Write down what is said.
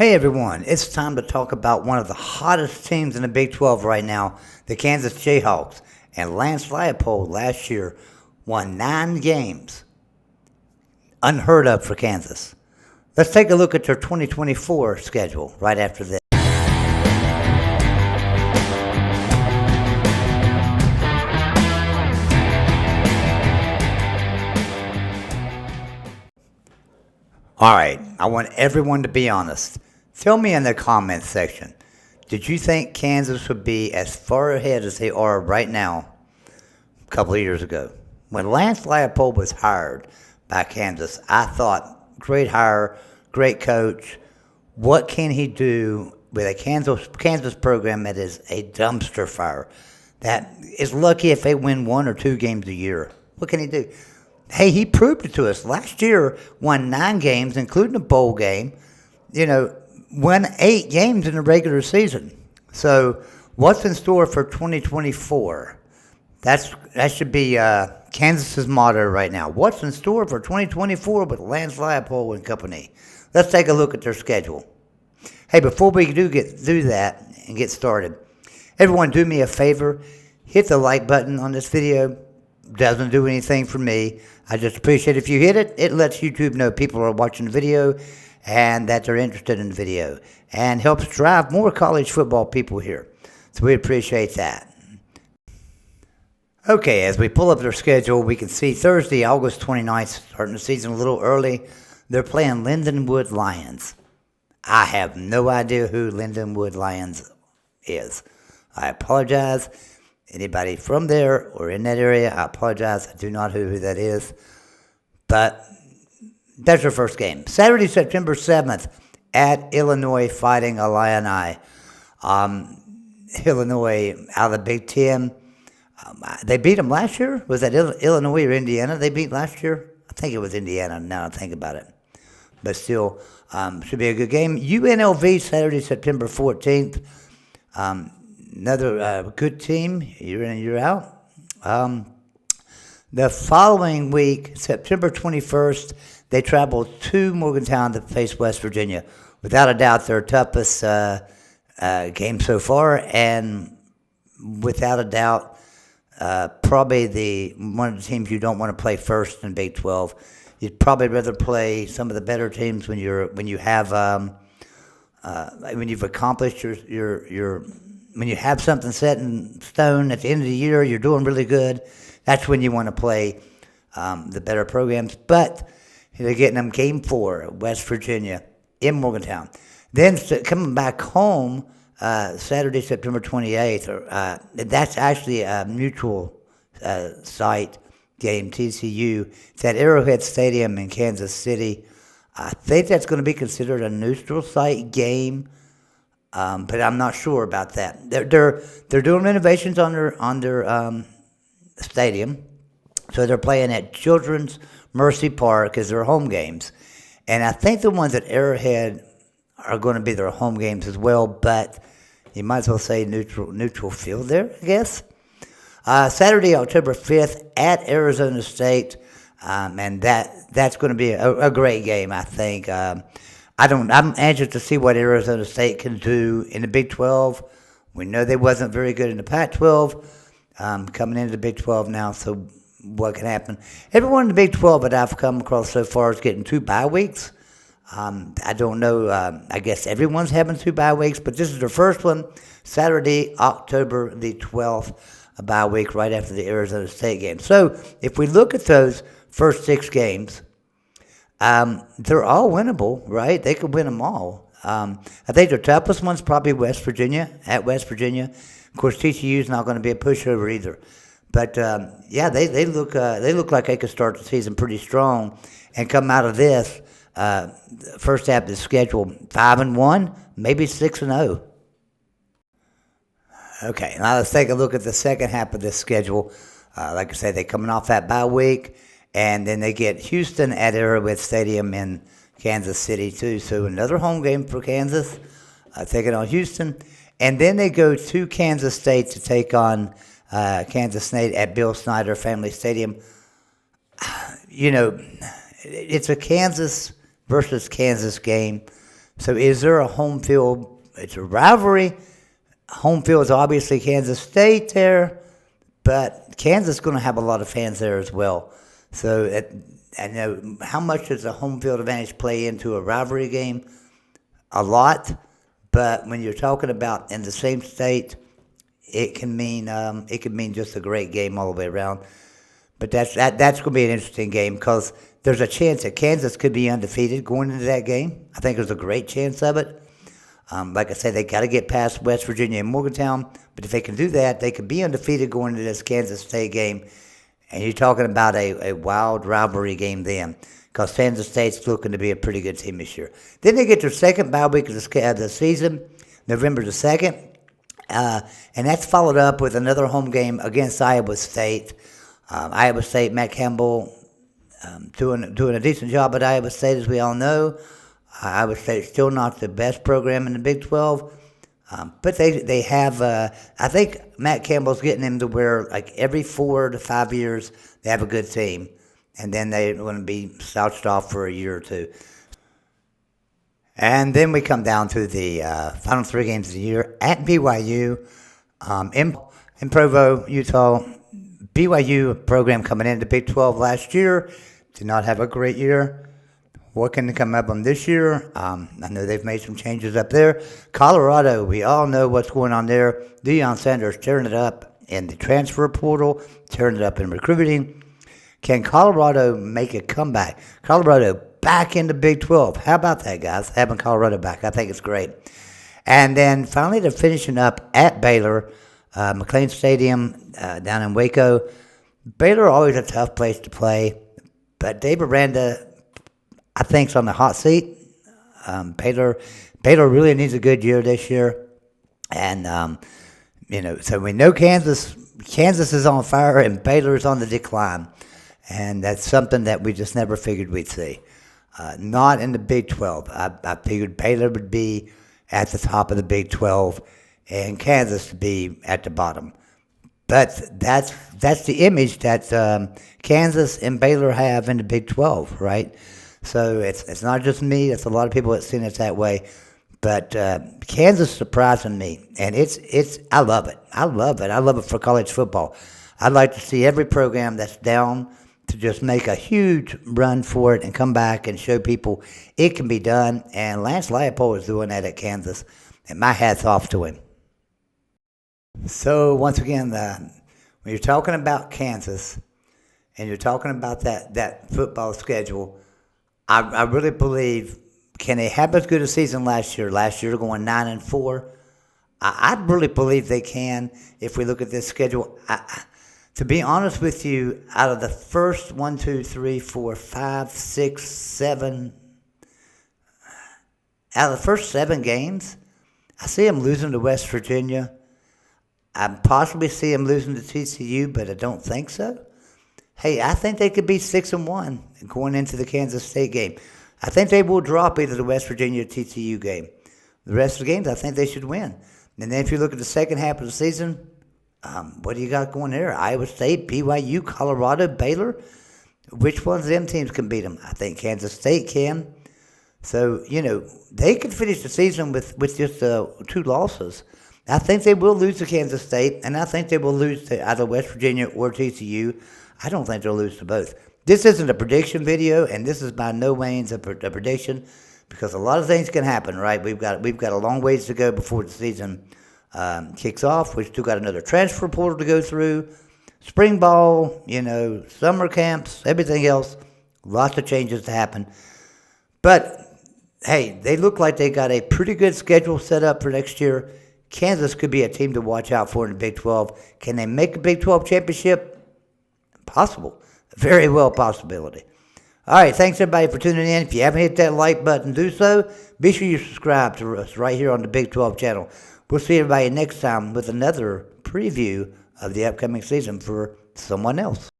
Hey everyone, it's time to talk about one of the hottest teams in the Big 12 right now, the Kansas Jayhawks. And Lance Leipold last year won 9 games. Unheard of for Kansas. Let's take a look at their 2024 schedule right after this. All right, I want everyone to be honest. Tell me in the comments section, did you think Kansas would be as far ahead as they are right now a couple of years ago? When Lance Leipold was hired by Kansas, I thought, great hire, great coach. What can he do with a Kansas program that is a dumpster fire, that is lucky if they win 1 or 2 games a year? What can he do? Hey, he proved it to us. Last year, won 9 games, including a bowl game. Won 8 games in the regular season. So, what's in store for 2024? That should be Kansas's motto right now. What's in store for 2024 with Lance Leipold and company? Let's take a look at their schedule. Hey, before we do that and get started, everyone do me a favor. Hit the like button on this video. Doesn't do anything for me. I just appreciate if you hit it. It lets YouTube know people are watching the video and that they're interested in the video, and helps drive more college football people here. So we appreciate that. Okay, as we pull up their schedule, we can see Thursday, August 29th, starting the season a little early. They're playing Lindenwood Lions. I have no idea who Lindenwood Lions is. I apologize. Anybody from there or in that area, I apologize. I do not know who that is. But that's your first game. Saturday, September 7th, at Illinois Fighting Illini. Illinois out of the Big Ten. They beat them last year? Was that Illinois or Indiana they beat last year? I think it was Indiana now I think about it. But still, should be a good game. UNLV, Saturday, September 14th. Another good team, year in and year out. The following week, September 21st, they travel to Morgantown to face West Virginia. Without a doubt, their toughest game so far, and without a doubt, probably one of the teams you don't want to play first in Big 12. You'd probably rather play some of the better teams when you've accomplished when you have something set in stone at the end of the year, you're doing really good. That's when you want to play the better programs. But they're getting them game 4, West Virginia in Morgantown. Then coming back home, Saturday, September 28th. That's actually a neutral site game, TCU. It's at Arrowhead Stadium in Kansas City. I think that's going to be considered a neutral site game. But I'm not sure about that. They're doing renovations on their stadium, so they're playing at Children's Mercy Park as their home games, and I think the ones at Arrowhead are going to be their home games as well. But you might as well say neutral field there, I guess. Saturday, October 5th at Arizona State, and that's going to be a great game, I think. I'm anxious to see what Arizona State can do in the Big 12. We know they wasn't very good in the Pac-12. Coming into the Big 12 now, so what can happen? Everyone in the Big 12 that I've come across so far is getting 2 bye weeks. I don't know. I guess everyone's having 2 bye weeks, but this is their first one. Saturday, October the 12th, a bye week right after the Arizona State game. So if we look at those first 6 games, they're all winnable, right? They could win them all. I think their toughest one's probably West Virginia, at West Virginia. Of course, TCU's not going to be a pushover either. But, they look like they could start the season pretty strong and come out of this first half of the schedule 5-1, maybe 6-0. Okay, now let's take a look at the second half of this schedule. Like I said, they're coming off that bye week. And then they get Houston at Arrowhead Stadium in Kansas City, too. So another home game for Kansas, taking on Houston. And then they go to Kansas State to take on Kansas State at Bill Snyder Family Stadium. It's a Kansas versus Kansas game. So is there a home field? It's a rivalry. Home field is obviously Kansas State there, but Kansas is going to have a lot of fans there as well. So I know how much does the home field advantage play into a rivalry game? A lot, but when you're talking about in the same state, it can mean just a great game all the way around. But that's going to be an interesting game because there's a chance that Kansas could be undefeated going into that game. I think there's a great chance of it. Like I said, they got to get past West Virginia and Morgantown, but if they can do that, they could be undefeated going into this Kansas State game. And you're talking about a wild rivalry game then, because Kansas State's looking to be a pretty good team this year. Then they get their second bye week of the season, November the 2nd, and that's followed up with another home game against Iowa State. Iowa State, Matt Campbell doing a decent job at Iowa State, as we all know. Iowa State's still not the best program in the Big 12. But they have, I think Matt Campbell's getting them to where, like, every 4 to 5 years, they have a good team. And then they're going to be slouched off for a year or two. And then we come down to the final 3 games of the year at BYU, in Provo, Utah. BYU program coming into Big 12 last year did not have a great year. What can come up on this year? I know they've made some changes up there. Colorado, we all know what's going on there. Deion Sanders tearing it up in the transfer portal, tearing it up in recruiting. Can Colorado make a comeback? Colorado back into Big 12. How about that, guys? Having Colorado back. I think it's great. And then finally they're finishing up at Baylor, McLean Stadium down in Waco. Baylor always a tough place to play, but Dave Aranda, I think, is on the hot seat. Baylor really needs a good year this year, and so we know Kansas is on fire and Baylor is on the decline, and that's something that we just never figured we'd see. Not in the Big 12. I figured Baylor would be at the top of the Big 12, and Kansas to be at the bottom. But that's the image that Kansas and Baylor have in the Big 12, right? So it's not just me. It's a lot of people that seen it that way. But Kansas surprising me, and I love it. I love it. I love it for college football. I'd like to see every program that's down to just make a huge run for it and come back and show people it can be done. And Lance Leipold is doing that at Kansas, and my hat's off to him. So once again, when you're talking about Kansas and you're talking about that football schedule, I really believe, can they have as good a season last year? Last year going 9-4. I really believe they can if we look at this schedule. To be honest with you, out of the first 1, 2, 3, 4, 5, 6, 7, out of the first 7 games, I see them losing to West Virginia. I possibly see them losing to TCU, but I don't think so. Hey, I think they could be 6-1 going into the Kansas State game. I think they will drop either the West Virginia or TCU game. The rest of the games, I think they should win. And then if you look at the second half of the season, what do you got going there? Iowa State, BYU, Colorado, Baylor. Which ones of them teams can beat them? I think Kansas State can. So, they could finish the season with just 2 losses. I think they will lose to Kansas State, and I think they will lose to either West Virginia or TCU. I don't think they'll lose to both. This isn't a prediction video, and this is by no means a prediction, because a lot of things can happen, right? We've got a long ways to go before the season kicks off. We've still got another transfer portal to go through, spring ball, summer camps, everything else. Lots of changes to happen. But, hey, they look like they got a pretty good schedule set up for next year. Kansas could be a team to watch out for in the Big 12. Can they make a Big 12 championship? Possible. Very well possibility. All right, thanks everybody for tuning in. If you haven't hit that like button, do so. Be sure you subscribe to us right here on the Big 12 channel. We'll see everybody next time with another preview of the upcoming season for someone else.